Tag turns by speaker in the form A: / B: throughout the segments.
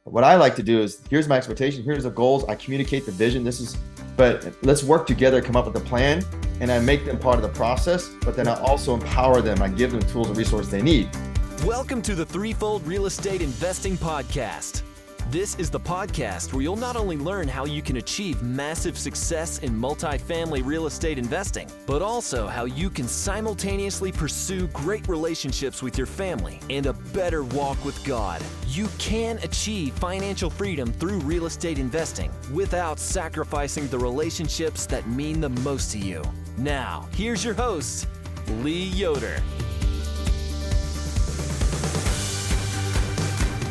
A: what I like to do is, here's my expectation, here's the goals, I communicate the vision, but let's work together, come up with a plan, and I make them part of the process, but then I also empower them. I give them tools and resources they need.
B: Welcome to the Threefold Real Estate Investing Podcast. This is the podcast where you'll not only learn how you can achieve massive success in multifamily real estate investing, but also how you can simultaneously pursue great relationships with your family and a better walk with God. You can achieve financial freedom through real estate investing without sacrificing the relationships that mean the most to you. Now, here's your host, Lee Yoder.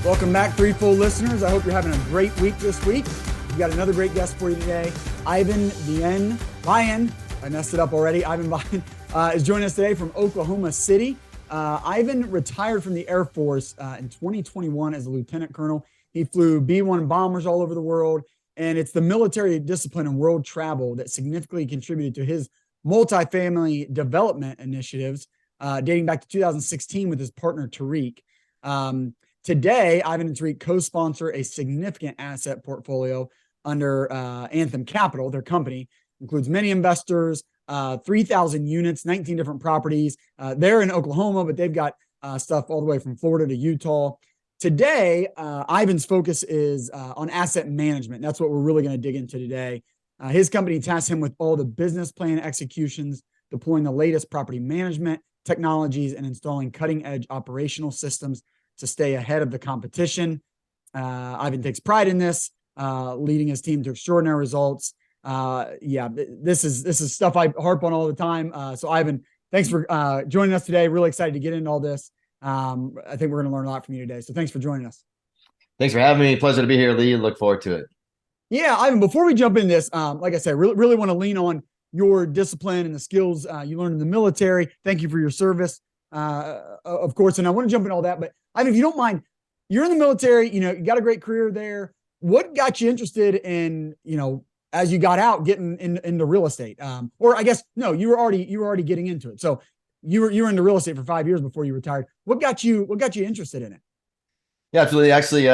C: Welcome back, Threefold listeners. I hope you're having a great week this week. We've got another great guest for you today. Iven Vian, I messed it up already. Iven Vian is joining us today from Oklahoma City. Iven retired from the Air Force in 2021 as a lieutenant colonel. He flew B-1 bombers all over the world, and it's the military discipline and world travel that significantly contributed to his multifamily development initiatives dating back to 2016 with his partner, Tariq. Today, Iven and Tariq co-sponsor a significant asset portfolio under Anthem Capital. Their company includes many investors, 3,000 units, 19 different properties. They're in Oklahoma, but they've got stuff all the way from Florida to Utah. Today, Iven's focus is on asset management. That's what we're really going to dig into today. His company tasks him with all the business plan executions, deploying the latest property management technologies, and installing cutting-edge operational systems to stay ahead of the competition. Iven takes pride in this, leading his team to extraordinary results. This is stuff I harp on all the time. So Iven, thanks for joining us today. Really excited to get into all this. I think we're going to learn a lot from you today. So thanks for joining us.
A: Thanks for having me. Pleasure to be here, Lee. Look forward to it.
C: Yeah, Iven, before we jump into this, like I said, really want to lean on your discipline and the skills you learned in the military. Thank you for your service, of course. And I want to jump into all that, but Iven, if you don't mind, you're in the military, you got a great career there. What got you interested in, as you got out, getting into real estate? Or I guess, no, you were already getting into it. So you were into real estate for 5 years before you retired. What got you interested in it?
A: Yeah, absolutely. Actually,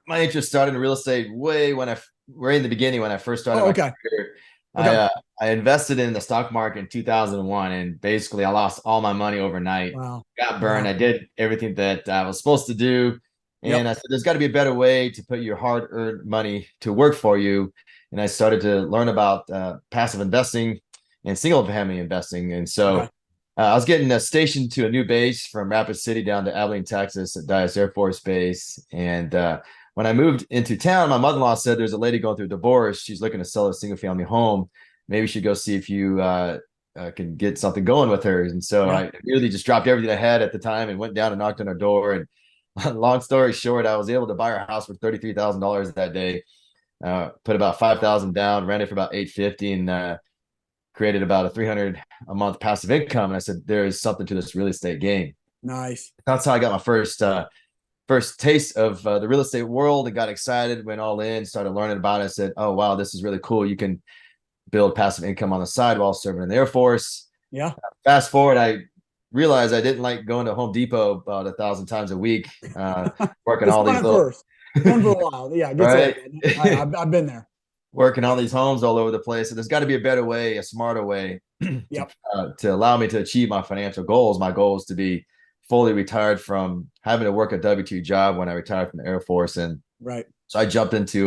A: my interest started in real estate way in the beginning when I first started my career. Okay. I invested in the stock market in 2001, and basically I lost all my money overnight.
C: Wow.
A: Got burned. Wow. I did everything that I was supposed to do. And I said, there's got to be a better way to put your hard-earned money to work for you. And I started to learn about passive investing and single-family investing. And so I was getting stationed to a new base from Rapid City down to Abilene, Texas at Dyess Air Force Base. And when I moved into town, my mother-in-law said, there's a lady going through a divorce. She's looking to sell a single-family home. Maybe you should go see if you can get something going with her. And so I really just dropped everything I had at the time and went down and knocked on her door. And long story short, I was able to buy her house for $33,000 that day. Put about $5,000 down, ran it for about $850, and created about a $300 a month passive income. And I said, there is something to this real estate game.
C: Nice.
A: That's how I got my first taste of the real estate world, and got excited, went all in, started learning about it. I said, oh, wow, this is really cool. You can build passive income on the side while serving in the Air Force.
C: Yeah.
A: Fast forward, I realized I didn't like going to Home Depot about 1,000 times a week, working all these little.
C: Fun for a while. Yeah.
A: Right?
C: I've been there.
A: Working all these homes all over the place. So there's got to be a better way, a smarter way to allow me to achieve my financial goals. My goal is to be fully retired from having to work a W-2 job when I retired from the Air Force. And so I jumped into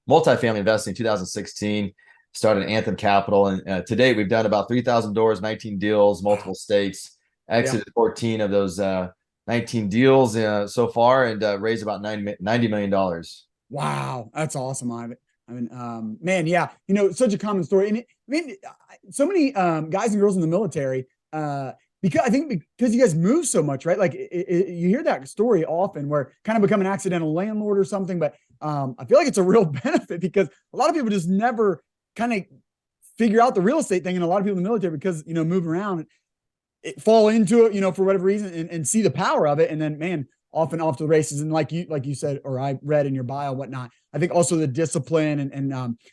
A: multifamily investing in 2016, started Anthem Capital. And to date, we've done about 3,000 doors, 19 deals, multiple states, exited 14 of those 19 deals so far, and raised about $90 million.
C: Wow. That's awesome, Iven. I mean, man, yeah, such a common story. And so many guys and girls in the military, because you guys move so much, right? Like you hear that story often where kind of become an accidental landlord or something, but I feel like it's a real benefit because a lot of people just never kind of figure out the real estate thing. And a lot of people in the military, because, move around, fall into it, for whatever reason, and see the power of it. And then, man, often off to the races. And like you said, or I read in your bio, whatnot, I think also the discipline and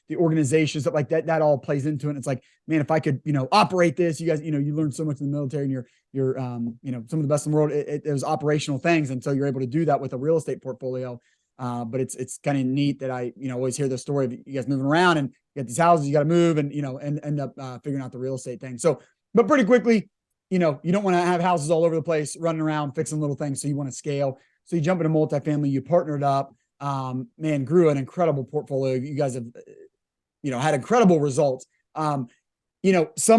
C: the organization, stuff like that all plays into it. And it's like, man, if I could, operate this, you guys, you learn so much in the military, and you're some of the best in the world. It was operational things. And so you're able to do that with a real estate portfolio. But it's kind of neat that I, always hear the story of you guys moving around and you get these houses, you got to move and, and end up figuring out the real estate thing. So, but pretty quickly, you don't want to have houses all over the place running around fixing little things. So you want to scale. So you jump into multifamily, you partnered up, man, grew an incredible portfolio. You guys have, had incredible results. Some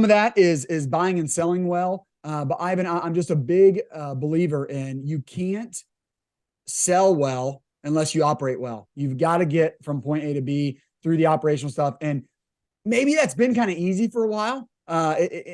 C: of that is buying and selling well. But Ivan, I'm just a big believer in you can't sell well unless you operate well. You've got to get from point A to B through the operational stuff. And maybe that's been kind of easy for a while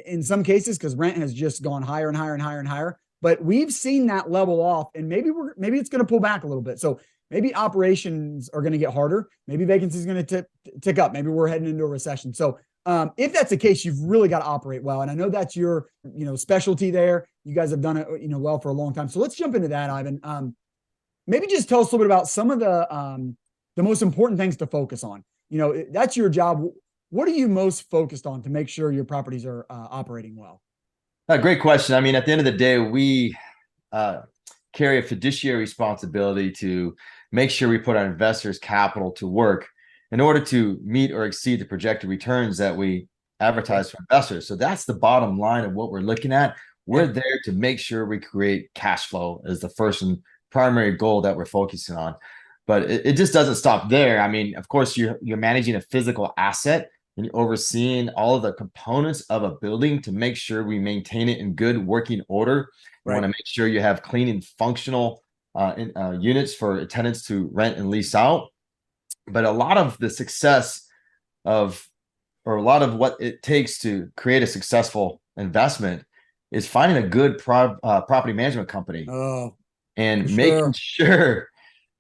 C: in some cases because rent has just gone higher and higher and higher and higher. But we've seen that level off, and maybe it's going to pull back a little bit. So maybe operations are going to get harder. Maybe vacancy is going to tick up. Maybe we're heading into a recession. So if that's the case, you've really got to operate well. And I know that's your, specialty there. You guys have done it, well for a long time. So let's jump into that, Ivan. Maybe just tell us a little bit about some of the most important things to focus on. That's your job. What are you most focused on to make sure your properties are operating well?
A: Great question. I mean, at the end of the day, we carry a fiduciary responsibility to make sure we put our investors' capital to work in order to meet or exceed the projected returns that we advertise for investors. So that's the bottom line of what we're looking at. We're there to make sure we create cash flow as the first and primary goal that we're focusing on. But it just doesn't stop there. I mean, of course, you're managing a physical asset and you're overseeing all of the components of a building to make sure we maintain it in good working order. You want to make sure you have clean and functional units for tenants to rent and lease out. But a lot of the success of, or a lot of what it takes to create a successful investment is finding a good property management company and making sure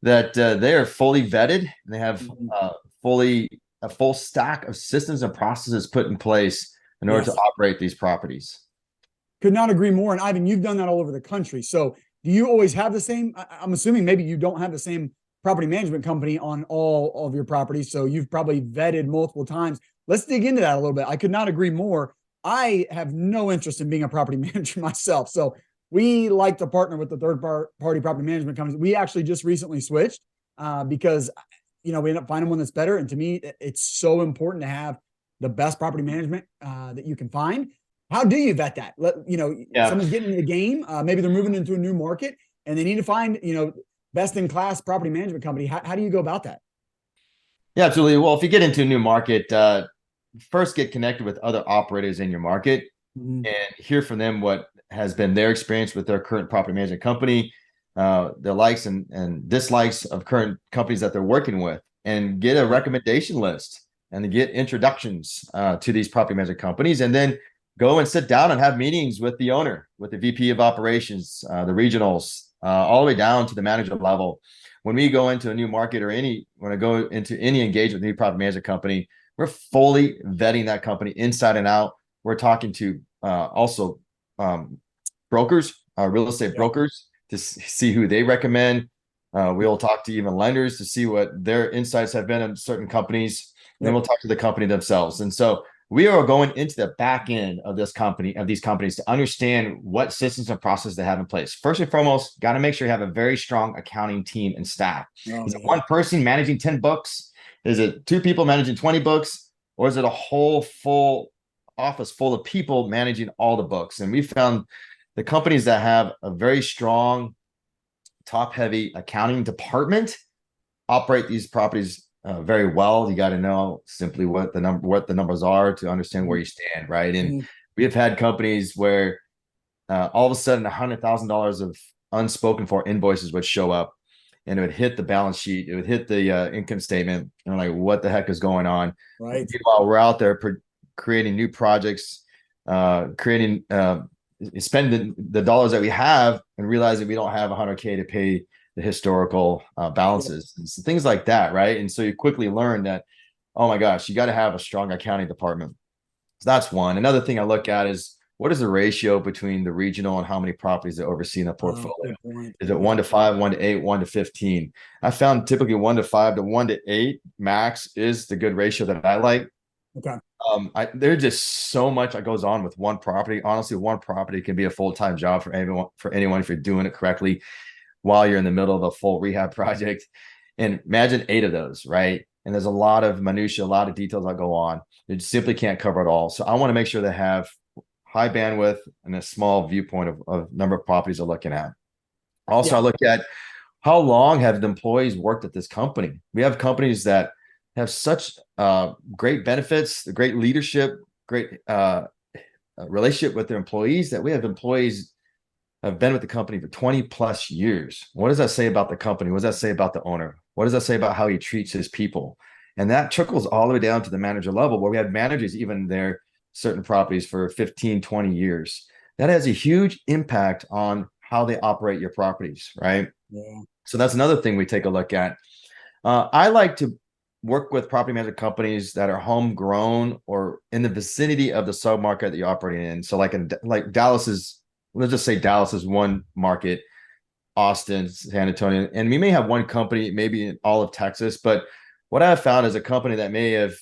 A: that they are fully vetted and they have a full stack of systems and processes put in place in order to operate these properties.
C: Could not agree more. And Ivan, you've done that all over the country. So do you always have the same? I'm assuming maybe you don't have the same property management company on all of your properties. So you've probably vetted multiple times. Let's dig into that a little bit. I could not agree more. I have no interest in being a property manager myself. So we like to partner with the third-party property management companies. We actually just recently switched because, we end up finding one that's better. And to me, it's so important to have the best property management that you can find. How do you vet that? Someone's getting in the game. Maybe they're moving into a new market and they need to find, best-in-class property management company. How do you go about that?
A: Yeah, absolutely. Well, if you get into a new market, first get connected with other operators in your market and hear from them what has been their experience with their current property management company, their likes and dislikes of current companies that they're working with, and get a recommendation list and to get introductions to these property management companies, and then go and sit down and have meetings with the owner, with the VP of operations, the regionals, all the way down to the manager level. When we go into a new market or when I go into any engagement with a new property management company, we're fully vetting that company inside and out. We're talking to also brokers, real estate brokers, to see who they recommend. We'll talk to even lenders to see what their insights have been on certain companies. And then we'll talk to the company themselves. And so we are going into the back end of these companies to understand what systems and processes they have in place. First and foremost, got to make sure you have a very strong accounting team and staff. Is it one person managing 10 books? Is it two people managing 20 books? Or is it a whole full office full of people managing all the books? And we found the companies that have a very strong, top-heavy accounting department operate these properties very well. You got to know simply what the numbers are to understand where you stand, right? And we have had companies where all of a sudden $100,000 of unspoken for invoices would show up, and it would hit the balance sheet, it would hit the income statement, and like, what the heck is going on? Right. Meanwhile, we're out there creating new projects, spending the dollars that we have, and realizing we don't have $100K to pay the historical balances and so things like that, right? And so you quickly learn that, oh my gosh, you got to have a strong accounting department. So that's one. Another thing I look at is, what is the ratio between the regional and how many properties they oversee in a portfolio? Is it 1 to 5, 1 to 8, 1 to 15? I found typically 1 to 5 to 1 to 8 max is the good ratio that I like.
C: Okay.
A: There's just so much that goes on with one property. Honestly, one property can be a full-time job for anyone if you're doing it correctly while you're in the middle of a full rehab project. And imagine 8 of those, right? And there's a lot of minutia, a lot of details that go on. You simply can't cover it all. So I want to make sure they have high bandwidth and a small viewpoint of number of properties they're looking at. Also, I look at how long have the employees worked at this company. We have companies that have such great benefits, great leadership, great relationship with their employees, that we have employees have been with the company for 20 plus years. What does that say about the company? What does that say about the owner? What does that say about how he treats his people? And that trickles all the way down to the manager level, where we have managers even there certain properties for 15, 20 years. That has a huge impact on how they operate your properties, right?
C: Yeah.
A: So that's another thing we take a look at. I like to work with property management companies that are homegrown or in the vicinity of the submarket that you're operating in. So like Dallas is, let's just say Dallas is one market, Austin, San Antonio, and we may have one company maybe in all of Texas. But what I've found is a company that may have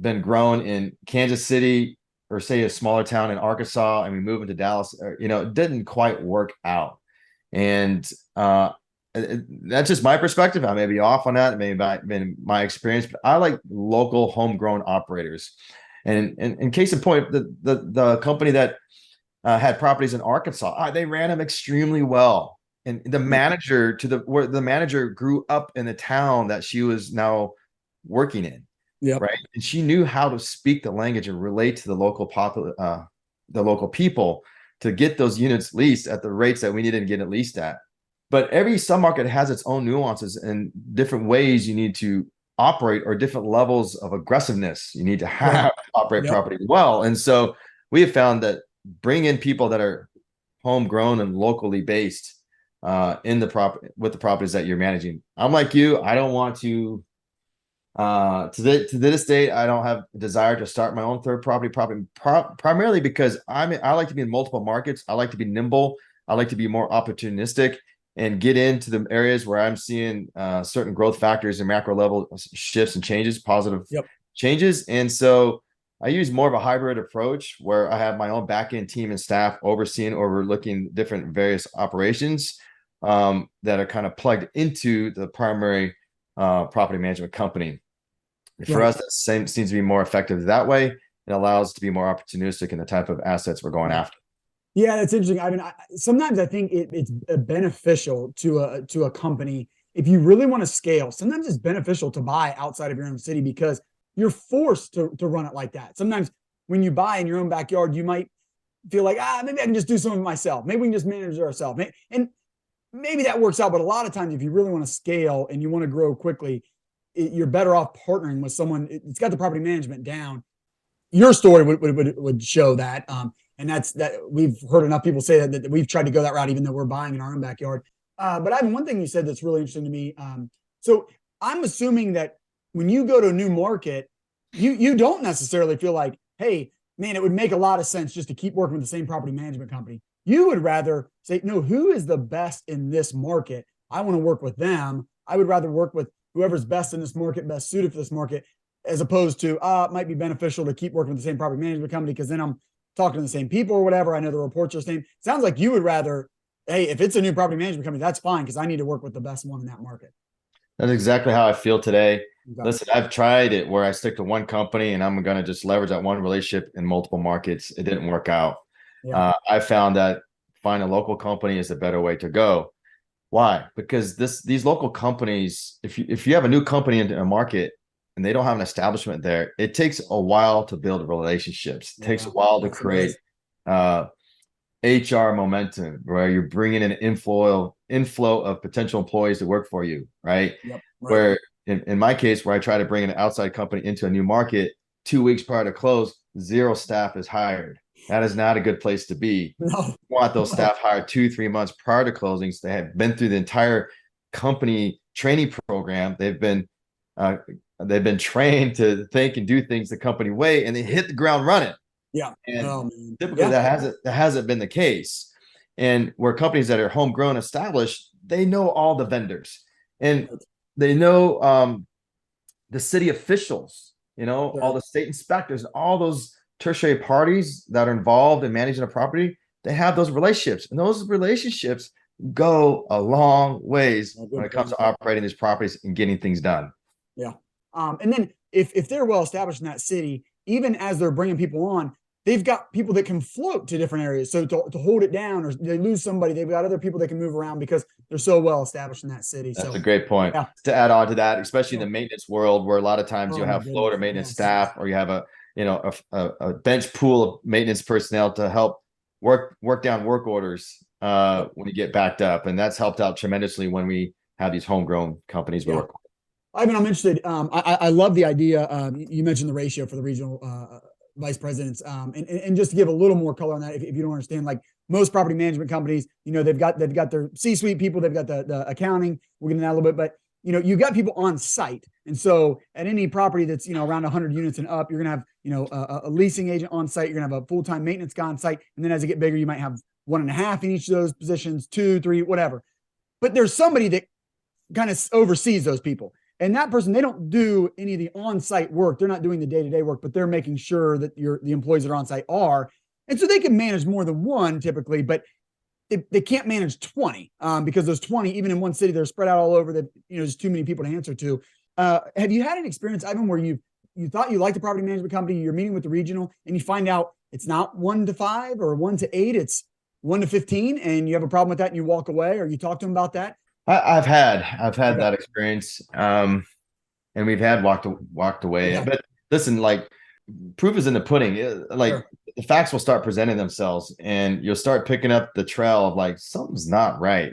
A: been grown in Kansas City, or say a smaller town in Arkansas, and we move into Dallas, it didn't quite work out. And that's just my perspective. I may be off on that. Maybe my experience, but I like local homegrown operators. And in case in point, the company that had properties in Arkansas, they ran them extremely well. And the manager where the manager grew up in the town that she was now working in.
C: Yep.
A: Right. And she knew how to speak the language and relate to the local people to get those units leased at the rates that we needed to get it leased at. But every submarket has its own nuances and different ways you need to operate, or different levels of aggressiveness you need to have to operate property well. And so we have found that bring in people that are homegrown and locally based with the properties that you're managing. I'm like you. I don't want to to this day, I don't have a desire to start my own third property, primarily because I like to be in multiple markets. I like to be nimble. I like to be more opportunistic and get into the areas where I'm seeing certain growth factors and macro level shifts and changes, positive changes. And so I use more of a hybrid approach where I have my own back-end team and staff overlooking different various operations that are kind of plugged into the primary property management company. For us, that seems to be more effective that way. It allows us to be more opportunistic in the type of assets we're going after.
C: Yeah, that's interesting. I mean, sometimes I think it's beneficial to a company if you really want to scale. Sometimes it's beneficial to buy outside of your own city because you're forced to run it like that. Sometimes when you buy in your own backyard, you might feel like, maybe I can just do some of it myself. Maybe we can just manage it ourselves. And maybe that works out. But a lot of times, if you really want to scale and you want to grow quickly, you're better off partnering with someone. It's got the property management down. Your story would show that. And that's that. We've heard enough people say that we've tried to go that route, even though we're buying in our own backyard. But I have one thing you said that's really interesting to me. So I'm assuming that when you go to a new market, you don't necessarily feel like, hey, man, it would make a lot of sense just to keep working with the same property management company. You would rather say, no, who is the best in this market? I want to work with them. I would rather work with whoever's best in this market, best suited for this market, as opposed to, it might be beneficial to keep working with the same property management company because then I'm talking to the same people or whatever. I know the reports are the same. Sounds like you would rather, hey, if it's a new property management company, that's fine because I need to work with the best one in that market. That's
A: exactly how I feel today. Okay. Listen, I've tried it where I stick to one company and I'm going to just leverage that one relationship in multiple markets. It didn't work out. Yeah. I found that find a local company is the better way to go. Why? Because these local companies, if you have a new company in a market and they don't have an establishment there, it takes a while to build relationships. It takes a while to create HR momentum, where you're bringing in an inflow of potential employees to work for you, right? Yep, right. Where in my case, where I try to bring an outside company into a new market, 2 weeks prior to close, 0 staff is hired. That is not a good place to be. No. You want those staff hired 2-3 months prior to closings. They have been through the entire company training program. They've been trained to think and do things the company way, and they hit the ground running. Yeah. And typically that hasn't been the case. And where companies that are homegrown, established, they know all the vendors and they know the city officials, all the state inspectors, all those tertiary parties that are involved in managing a property. They have those relationships, and those relationships go a long ways
C: Oh,
A: when
C: good
A: it comes
C: point.
A: to operating these properties and getting things done.
C: Yeah. And then if they're well established in that city, even as they're bringing people on, they've got people that can float to different areas. So to hold it down, or they lose somebody, they've got other people that can move around because they're so well established in that city.
A: That's
C: So
A: a great point.
C: yeah.
A: To add on to that, especially in the
C: Sure.
A: maintenance world, where a lot of times
C: Oh
A: you'll
C: my
A: have floater
C: goodness.
A: maintenance
C: Yes.
A: staff, or you have a bench pool of maintenance personnel to help work down work orders when you get backed up, and that's helped out tremendously when we have these homegrown companies we
C: Yeah.
A: work with.
C: Ivan, I'm interested. I love the idea. You mentioned the ratio for the regional vice presidents, and just to give a little more color on that, if you don't understand, like most property management companies, they've got their C-suite people, they've got the accounting. We'll get into that a little bit, but you've got people on site, and so at any property that's around 100 units and up, you're gonna have a leasing agent on site. You're gonna have a full-time maintenance guy on site, and then as you get bigger, you might have 1.5 in each of those positions, 2, 3, whatever. But there's somebody that kind of oversees those people. And that person, they don't do any of the on-site work. They're not doing the day-to-day work, but they're making sure that the employees that are on site are. And so they can manage more than one typically, but they can't manage 20 because those 20, even in one city, they're spread out all over. That there's too many people to answer to. Have you had an experience, Ivan, where you thought you liked the property management company, you're meeting with the regional, and you find out it's not 1 to 5 or 1 to 8, it's 1 to 15, and you have a problem with that and you walk away, or you talk to them about that?
A: I've had
C: Okay.
A: that experience, and we've had walked away.
C: Okay.
A: But listen, like, proof is in the pudding. Like,
C: Sure.
A: the facts will start presenting themselves, and you'll start picking up the trail of like something's not right,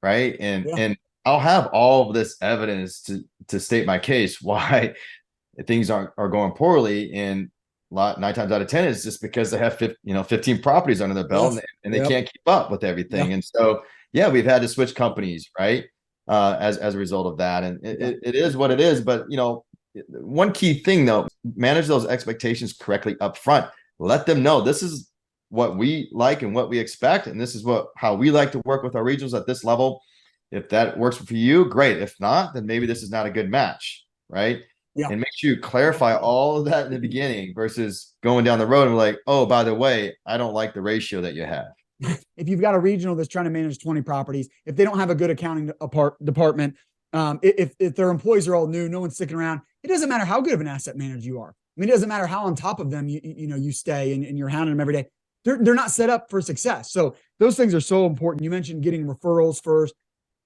A: right? And
C: Yeah.
A: and I'll have all of this evidence to state my case why things are going poorly. And 9 times out of 10 is just because they have 15 properties under their belt,
C: Yes.
A: and they
C: Yep.
A: can't keep up with everything.
C: Yeah.
A: And so, yeah, we've had to switch companies, right? As a result of that. And it is what it is. But one key thing though, manage those expectations correctly up front. Let them know this is what we like and what we expect, and this is how we like to work with our regionals at this level. If that works for you, great. If not, then maybe this is not a good match, right?
C: Yeah.
A: And make sure you clarify all of that in the beginning versus going down the road and like, oh, by the way, I don't like the ratio that you have.
C: If you've got a regional that's trying to manage 20 properties, if they don't have a good accounting department, if their employees are all new, no one's sticking around, it doesn't matter how good of an asset manager you are. I mean, it doesn't matter how on top of them you stay and you're hounding them every day. They're not set up for success. So those things are so important. You mentioned getting referrals first.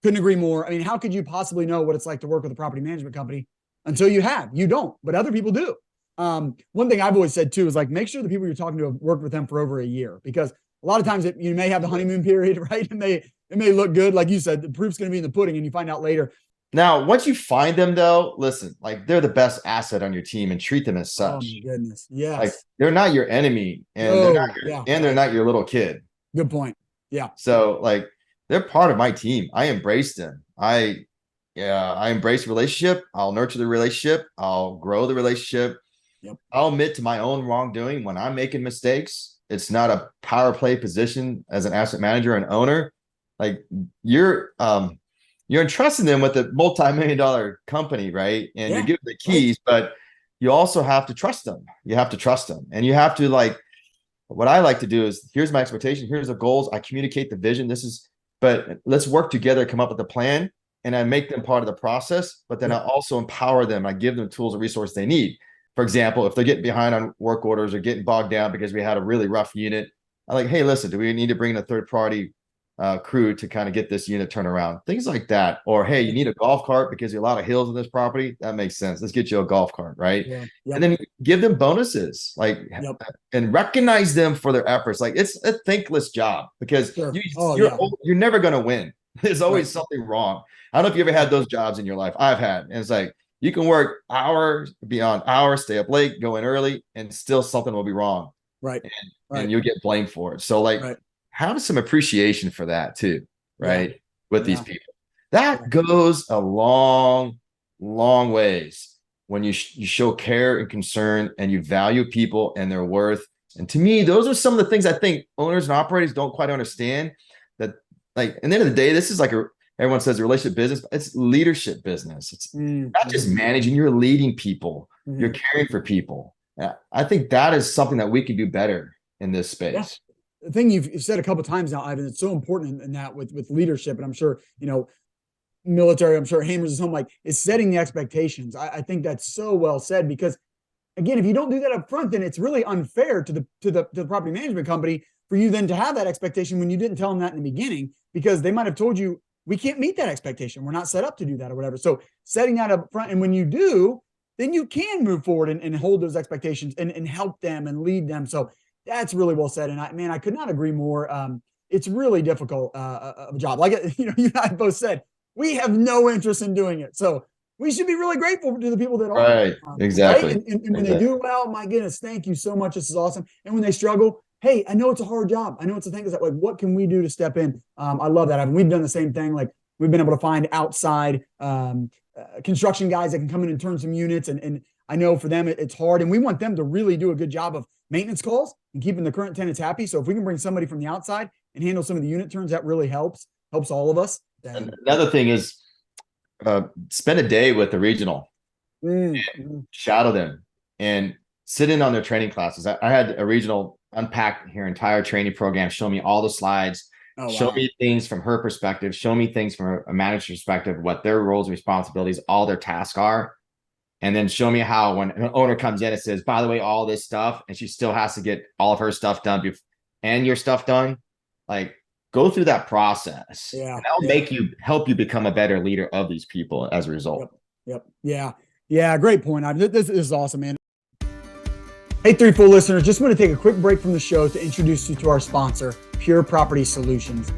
C: Couldn't agree more. I mean, how could you possibly know what it's like to work with a property management company until you have? You don't, but other people do. One thing I've always said too is like, make sure the people you're talking to have worked with them for over a year, because a lot of times you may have the honeymoon period, right? It may look good. Like you said, the proof's going to be in the pudding, and you find out later.
A: Now, once you find them though, listen, like, they're the best asset on your team, and treat them as such.
C: Oh my goodness. Yes.
A: Like, they're not your enemy, and they're not your little kid.
C: Good point. Yeah.
A: So like, they're part of my team. I embrace them. I embrace the relationship. I'll nurture the relationship. I'll grow the relationship.
C: Yep.
A: I'll admit to my own wrongdoing when I'm making mistakes. It's not a power play position as an asset manager and owner. Like, you're entrusting them with a multi-million-dollar company, right? And you give them the keys, but you also have to trust them. You have to trust them, and you have to, like, what I like to do is, here's my expectation, here's the goals. I communicate the vision. But let's work together, come up with a plan, and I make them part of the process. But then I also empower them. I give them tools and resources they need. For example, if they're getting behind on work orders or getting bogged down because we had a really rough unit, I'm like, hey, listen, do we need to bring in a third party crew to kind of get this unit turned around? Things like that. Or, hey, you need a golf cart because there's a lot of hills in this property. That makes sense. Let's get you a golf cart, right?
C: Yeah.
A: And then give them bonuses, like, and recognize them for their efforts. Like, it's a thankless job, because you're never going to win. There's always something wrong. I don't know if you ever had those jobs in your life. I've had, and it's like, you can work hours beyond hours, stay up late, go in early, and still something will be wrong.
C: Right.
A: And you'll get blamed for it. So, like, have some appreciation for that too, right? With these people. That goes a long, long ways when you show care and concern, and you value people and their worth. And to me, those are some of the things I think owners and operators don't quite understand. That, like, at the end of the day, this is like everyone says a relationship business, but it's leadership business. It's not just managing, you're leading people, you're caring for people. I think that is something that we can do better in this space.
C: the thing you've said a couple of times now, Ivan, it's so important in that with leadership, and I'm sure, military, I'm sure hammers is home, like, is setting the expectations. I think that's so well said, because again, if you don't do that up front, then it's really unfair to the property management company for you then to have that expectation when you didn't tell them that in the beginning, because they might have told you, we can't meet that expectation, we're not set up to do that or whatever. So setting that up front, and when you do, then you can move forward and hold those expectations and help them and lead them. So that's really well said. And I could not agree more. It's really difficult of a job. Like, you and I both said, we have no interest in doing it. So we should be really grateful to the people that are.
A: Right. Exactly.
C: Right. And when they do well, my goodness, thank you so much. This is awesome. And when they struggle, hey, I know it's a hard job. I know it's a thing. Is that, like, what can we do to step in? I love that. I mean, we've done the same thing. Like, we've been able to find outside construction guys that can come in and turn some units. And I know for them, it's hard. And we want them to really do a good job of maintenance calls and keeping the current tenants happy. So if we can bring somebody from the outside and handle some of the unit turns, that really helps all of us.
A: And another thing is, spend a day with the regional, shadow them, and sit in on their training classes. I had a regional unpack her entire training program, show me all the slides, show me things from her perspective, show me things from a manager's perspective, what their roles and responsibilities, all their tasks are. And then show me how when an owner comes in and says, by the way, all this stuff, and she still has to get all of her stuff done and your stuff done, like, go through that process.
C: Yeah.
A: And that'll help you become a better leader of these people as a result.
C: Yep. Yeah. Great point. This is awesome, man. Hey, Three Full listeners, just want to take a quick break from the show to introduce you to our sponsor, Pure Property Solutions.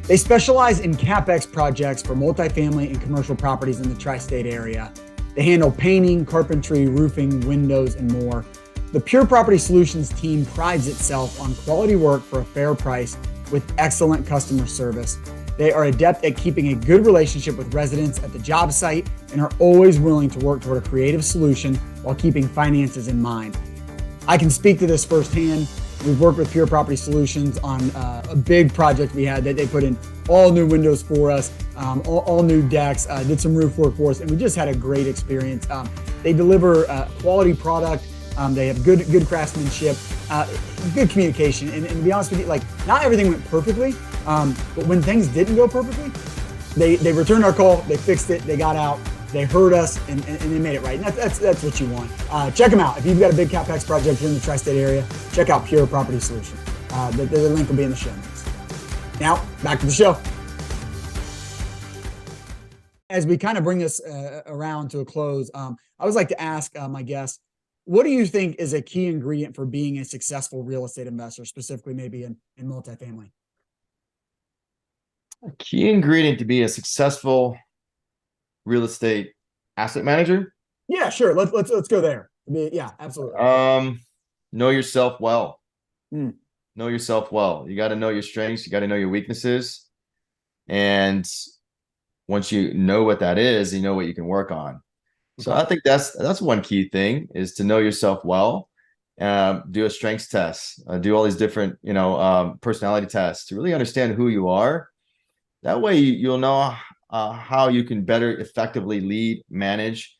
C: They specialize in CapEx projects for multifamily and commercial properties in the tri-state area. They handle painting, carpentry, roofing, windows, and more. The Pure Property Solutions team prides itself on quality work for a fair price with excellent customer service. They are adept at keeping a good relationship with residents at the job site and are always willing to work toward a creative solution while keeping finances in mind. I can speak to this firsthand. We've worked with Pure Property Solutions on a big project we had that they put in all new windows for us, all new decks, did some roof work for us, and we just had a great experience. They deliver quality product. They have good craftsmanship, good communication. And to be honest with you, like, not everything went perfectly, but when things didn't go perfectly, they returned our call, they fixed it, they got out, they heard us, and they made it right. And that's what you want. Check them out. If you've got a big CapEx project in the tri-state area, check out Pure Property Solution. The link will be in the show notes. Now, back to the show. As we kind of bring this around to a close, I always like to ask my guests, what do you think is a key ingredient for being a successful real estate investor, specifically maybe in multifamily?
A: A key ingredient to be a successful real estate asset manager?
C: Yeah, sure. Let's go there. Yeah, absolutely.
A: Know yourself well. Know yourself well. You got to know your strengths. You got to know your weaknesses. And once you know what that is, you know what you can work on. So I think that's one key thing, is to know yourself well. Do a strengths test. Do all these different, personality tests to really understand who you are. That way you'll know how you can better effectively lead, manage.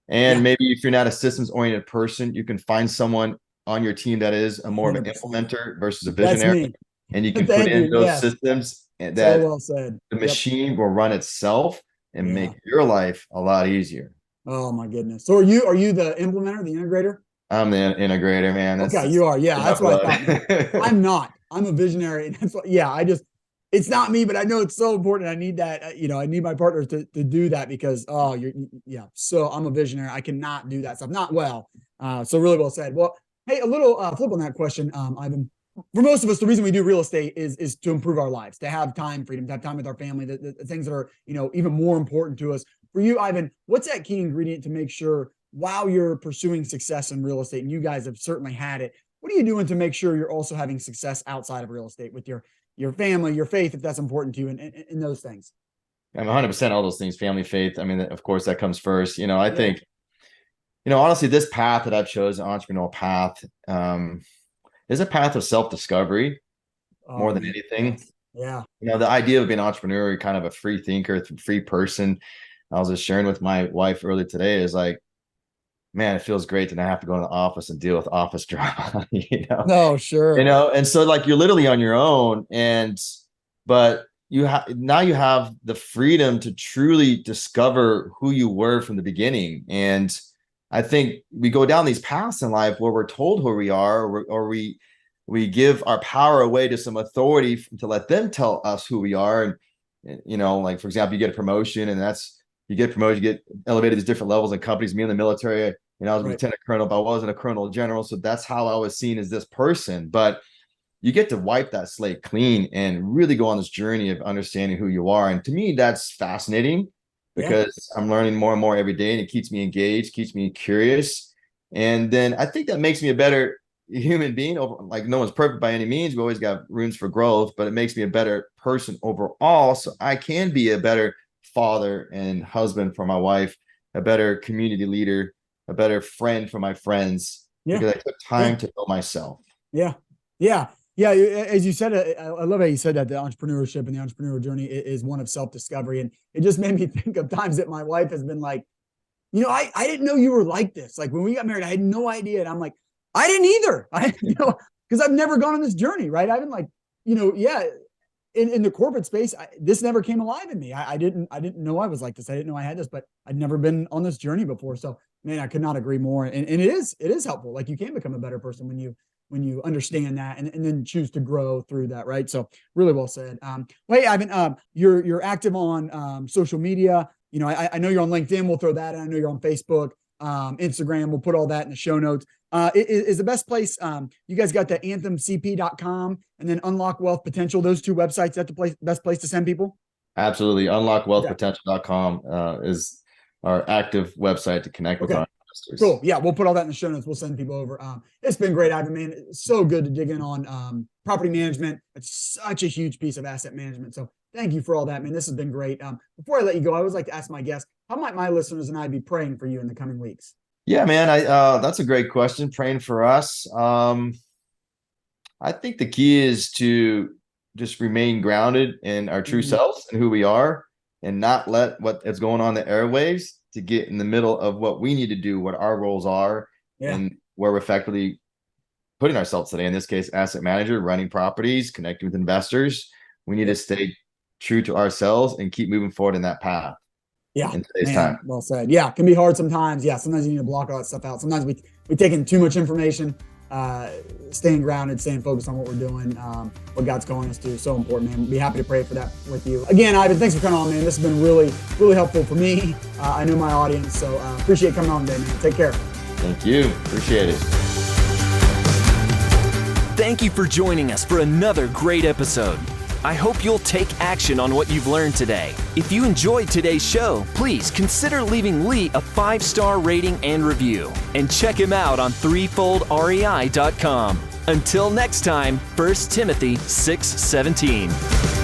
A: And maybe if you're not a systems-oriented person, you can find someone on your team that is a more 100%. Of an implementer versus a visionary. And you can put in those systems that so well said. The machine will run itself and make your life a lot easier.
C: Oh my goodness. So are you the implementer, the integrator?
A: I'm the integrator, man.
C: Okay, you are. Yeah, that's what I thought. I'm not. I'm a visionary. And that's what, it's not me, but I know it's so important. I need that, I need my partners to do that, because, so I'm a visionary. I cannot do that stuff. Not well. So really well said. Well, hey, a little flip on that question, Ivan. For most of us, the reason we do real estate is to improve our lives, to have time freedom, to have time with our family, the things that are, even more important to us. For you, Ivan, what's that key ingredient to make sure while you're pursuing success in real estate, and you guys have certainly had it, what are you doing to make sure you're also having success outside of real estate with your family, your faith, if that's important to you, and those things?
A: I'm 100% all those things, family, faith. I mean, of course, that comes first. I think, honestly, this path that I've chosen, entrepreneurial path, is a path of self-discovery more than anything.
C: Yeah.
A: The idea of being an entrepreneur, kind of a free thinker, free person. I was just sharing with my wife earlier today, is like, man, it feels great to not have to go in the office and deal with office drama,
C: No, sure.
A: and so like you're literally on your own, but you have the freedom to truly discover who you were from the beginning. And I think we go down these paths in life where we're told who we are, or we give our power away to some authority to let them tell us who we are. And like, for example, you get a promotion, and you get promoted, you get elevated to different levels in companies. Me in the military, I was a lieutenant colonel, but I wasn't a colonel general. So that's how I was seen as this person. But you get to wipe that slate clean and really go on this journey of understanding who you are. And to me, that's fascinating because I'm learning more and more every day, and it keeps me engaged, keeps me curious. And then I think that makes me a better human being. Like, no one's perfect by any means. We always got rooms for growth, but it makes me a better person overall. So I can be a better father and husband for my wife, a better community leader, a better friend for my friends, because I took time to know myself.
C: Yeah. As you said, I love how you said that the entrepreneurship and the entrepreneurial journey is one of self-discovery. And it just made me think of times that my wife has been like, I didn't know you were like this. Like, when we got married, I had no idea. And I'm like, I didn't either. Because I've never gone on this journey, right? I've been like, in the corporate space, this never came alive in me. I didn't know I was like this. I didn't know I had this, but I'd never been on this journey before. So, man, I could not agree more. And it is helpful. Like, you can become a better person when you understand that and then choose to grow through that, right? So, really well said. Hey, Ivan, you're active on social media. I know you're on LinkedIn. We'll throw that in. I know you're on Facebook, Instagram. We'll put all that in the show notes. Is the best place. You guys got the anthemcp.com and then Unlock Wealth Potential. Those two websites, that's the best place to send people?
A: Absolutely. Unlockwealthpotential.com is our active website to connect with our investors.
C: Cool. Yeah, we'll put all that in the show notes. We'll send people over. It's been great, Ivan, man. It's so good to dig in on property management. It's such a huge piece of asset management. So thank you for all that, man. This has been great. Before I let you go, I always like to ask my guests, how might my listeners and I be praying for you in the coming weeks?
A: Yeah, man, that's a great question. Praying for us. I think the key is to just remain grounded in our true selves and who we are, and not let what is going on in the airwaves to get in the middle of what we need to do, what our roles are, and where we're effectively putting ourselves today. In this case, asset manager, running properties, connecting with investors. We need to stay true to ourselves and keep moving forward in that path.
C: Yeah.
A: In today's time.
C: Well said. Yeah. It can be hard sometimes. Yeah. Sometimes you need to block all that stuff out. Sometimes we take in too much information, staying grounded, staying focused on what we're doing, what God's calling us to. So important, man. We'll be happy to pray for that with you. Again, Ivan, thanks for coming on, man. This has been really, really helpful for me. I know my audience. So appreciate coming on today, man. Take care.
A: Thank you. Appreciate it.
B: Thank you for joining us for another great episode. I hope you'll take action on what you've learned today. If you enjoyed today's show, please consider leaving Lee a 5-star rating and review. And check him out on threefoldrei.com. Until next time, 1 Timothy 6:17.